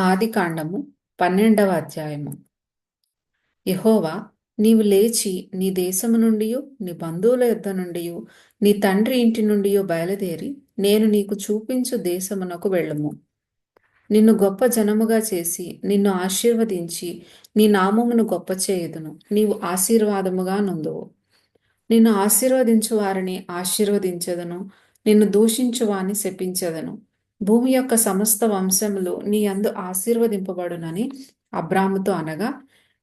ఆదికాండము 12వ అధ్యాయము. యెహోవా, నీవు లేచి నీ దేశము నుండియు నీ బంధువుల యొద్ద నుండియు నీ తండ్రి ఇంటి నుండియు బయలుదేరి నేను నీకు చూపించు దేశమునకు వెళ్ళుము. నిన్ను గొప్ప జనముగా చేసి నిన్ను ఆశీర్వదించి నీ నామమును గొప్ప చేయుదును. నీవు ఆశీర్వాదముగా నొందువు. నిన్ను ఆశీర్వదించు వారిని ఆశీర్వదించెదను, నిన్ను దూషించు వారిని శపించెదను. భూమి యొక్క సమస్త వంశములు నీ యందు ఆశీర్వదింపబడునని అబ్రాముతో అనగా,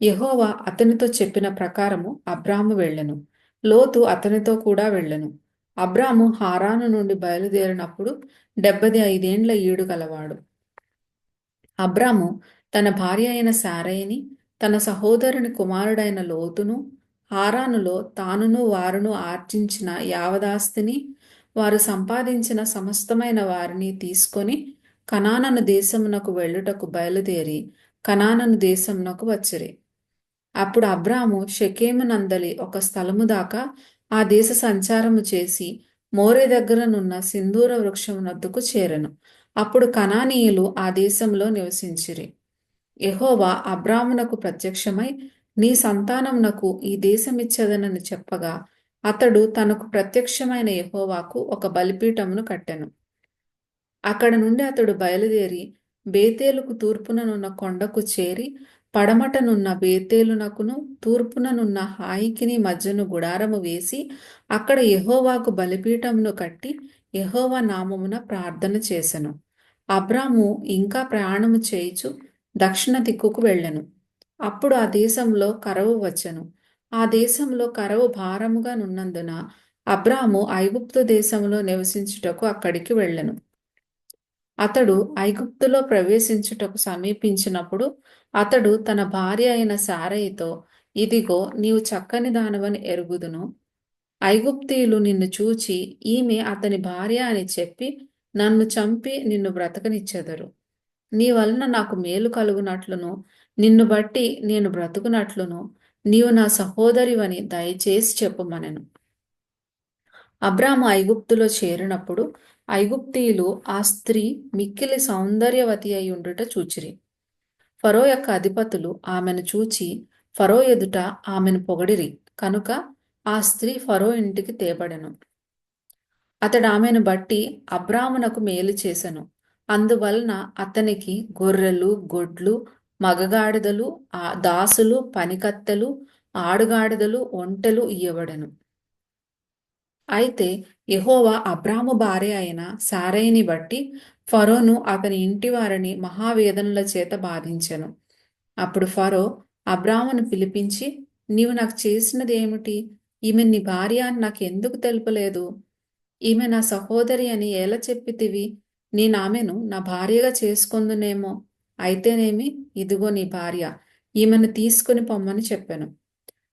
యెహోవా అతనితో చెప్పిన ప్రకారము అబ్రాము వెళ్ళెను. లోతు అతనితో కూడా వెళ్ళెను. అబ్రాము హారాను నుండి బయలుదేరినప్పుడు 75 ఏండ్ల ఈడు గలవాడు. అబ్రాము తన భార్య అయిన శారయిని, తన సహోదరుని కుమారుడైన లోతును, హారానులో తానును వారును ఆర్జించిన యావదాస్తిని, వారు సంపాదించిన సమస్తమైన వారిని తీసుకొని కనానను దేశమునకు వెళ్ళుటకు బయలుదేరి కనానను దేశమునకు వచ్చిరి. అప్పుడు అబ్రాము షెకెమునందలి ఒక స్థలము దాకా ఆ దేశ సంచారము చేసి మోరే దగ్గరనున్న సింధూర వృక్షమునొద్దకు చేరెను. అప్పుడు కనానీయులు ఆ దేశంలో నివసించిరి. యెహోవా అబ్రామునకు ప్రత్యక్షమై, నీ సంతానమునకు ఈ దేశమిచ్చెదనని చెప్పగా, అతడు తనకు ప్రత్యక్షమైన యెహోవాకు ఒక బలిపీఠమును కట్టెను. అక్కడ నుండి అతడు బయలుదేరి బేతేలుకు తూర్పుననున్న కొండకు చేరి, పడమటనున్న బేతేలునకును తూర్పుననున్న హాయికిని మధ్యను గుడారము వేసి అక్కడ యెహోవాకు బలిపీఠమును కట్టి యెహోవా నామమున ప్రార్థన చేసెను. అబ్రాము ఇంకా ప్రయాణము చేయుచు దక్షిణ దిక్కుకు వెళ్ళెను. అప్పుడు ఆ దేశంలో కరవు వచ్చెను. ఆ దేశంలో కరవు భారముగా నున్నందున అబ్రాము ఐగుప్తు దేశంలో నివసించుటకు అక్కడికి వెళ్ళెను. అతడు ఐగుప్తులో ప్రవేశించుటకు సమీపించినప్పుడు అతడు తన భార్య అయిన శారయితో, ఇదిగో నీవు చక్కని దానవని ఎరుగుదును. ఐగుప్తీయులు నిన్ను చూచి ఈమె అతని భార్య అని చెప్పి నన్ను చంపి నిన్ను బ్రతకనిచ్చెదరు. నీ వలన నాకు మేలు కలుగునట్లును నిన్ను బట్టి నేను బ్రతుకునట్లును నీవు నా సహోదరివని దయచేసి చెప్పుమనెను. అబ్రాము ఐగుప్తులో చేరినప్పుడు ఐగుప్తీయులు ఆ స్త్రీ మిక్కిలి సౌందర్యవతి అయి ఉండుట చూచిరి. ఫరో యొక్క అధిపతులు ఆమెను చూచి ఫరో ఎదుట ఆమెను పొగడిరి కనుక ఆ స్త్రీ ఫరో ఇంటికి తేబడెను. అతడు ఆమెను బట్టి అబ్రామునకు మేలు చేసెను. అందువలన అతనికి గొర్రెలు, గొడ్లు, మగగాడిదలు, దాసులు, పనికత్తెలు, ఆడుగాడిదలు, ఒంటెలు ఇయ్యబడెను. అయితే యెహోవా అబ్రాము భార్య అయిన శారయిని బట్టి ఫరోను అతని ఇంటి వారిని మహావేదనల చేత బాధించెను. అప్పుడు ఫరో అబ్రామును పిలిపించి, నీవు నాకు చేసినది ఏమిటి? ఈమె నీ భార్య అని నాకు ఎందుకు తెలుపలేదు? ఈమె నా సహోదరి అని ఎలా చెప్పితివి? నేనామెను నా భార్యగా చేసుకొందునేమో. అయితేనేమి, ఇదిగో నీ భార్య, ఈమెను తీసుకుని పొమ్మని చెప్పెను.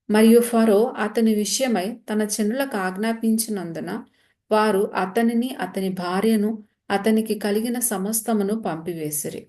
మరియు ఫరో అతని విషయమై తన జనులకు ఆజ్ఞాపించినందున వారు అతనిని అతని భార్యను అతనికి కలిగిన సమస్తమును పంపివేసిరి.